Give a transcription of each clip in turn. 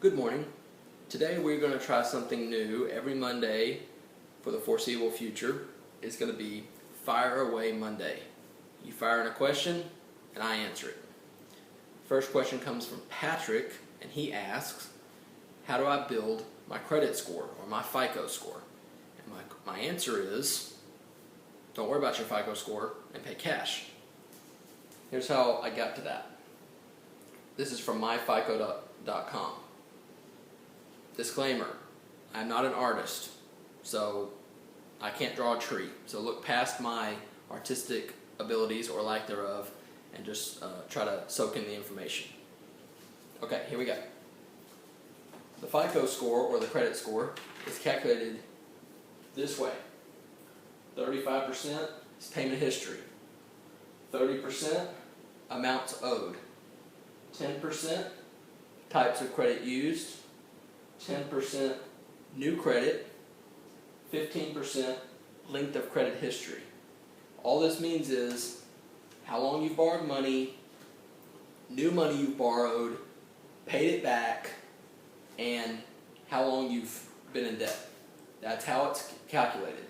Good morning. Today we're going to try something new. Every Monday for the foreseeable future is going to be Fire Away Monday. You fire in a question and I answer it. First question comes from Patrick and he asks, how do I build my credit score or my FICO score? And my answer is, don't worry about your FICO score and pay cash. Here's how I got to that. This is from myfico.com. Disclaimer, I'm not an artist, so I can't draw a tree. So look past my artistic abilities or lack thereof and just try to soak in the information. Okay, here we go. The FICO score or the credit score is calculated this way. 35% is payment history. 30% amounts owed. 10% types of credit used. 10% new credit, 15% length of credit history. All this means is how long you've borrowed money, new money you've borrowed, paid it back, and how long you've been in debt. That's how it's calculated.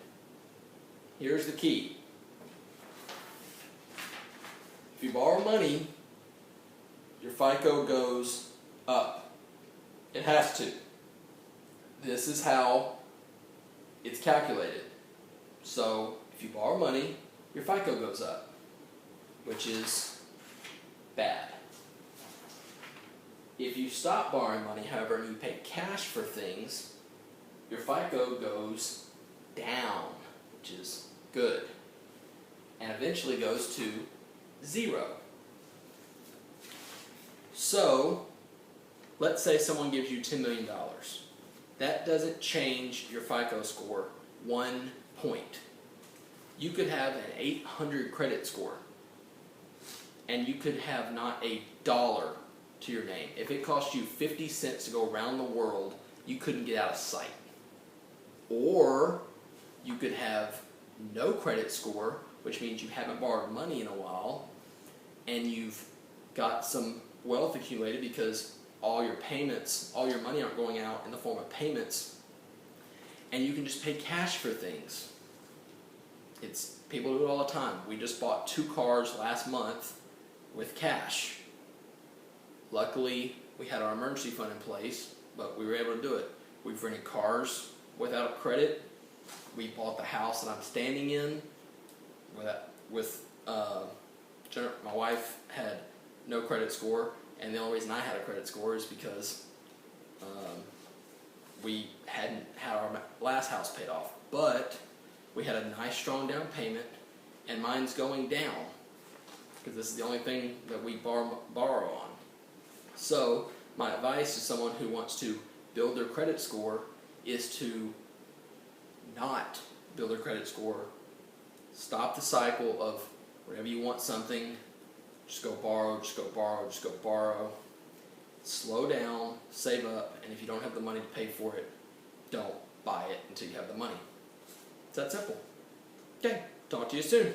Here's the key. If you borrow money, your FICO goes up. It has to. This is how it's calculated. So if you borrow money, your FICO goes up, which is bad. If you stop borrowing money, however, and you pay cash for things, your FICO goes down, which is good, and eventually goes to 0. So let's say someone gives you $10 million. That doesn't change your FICO score 1 point. You could have an 800 credit score, and you could have not a dollar to your name. If it cost you 50 cents to go around the world, you couldn't get out of sight. Or you could have no credit score, which means you haven't borrowed money in a while, and you've got some wealth accumulated because all your payments, all your money aren't going out in the form of payments, and you can just pay cash for things. People do it all the time. We just bought 2 cars last month with cash. Luckily, we had our emergency fund in place, but we were able to do it. We've rented cars without credit. We bought the house that I'm standing in my wife had no credit score. And the only reason I had a credit score is because we hadn't had our last house paid off. But we had a nice strong down payment, and mine's going down because this is the only thing that we borrow on. So my advice to someone who wants to build their credit score is to not build their credit score. Stop the cycle of whenever you want something, just go borrow, just go borrow, just go borrow. Slow down, save up, and if you don't have the money to pay for it, don't buy it until you have the money. It's that simple. Okay, talk to you soon.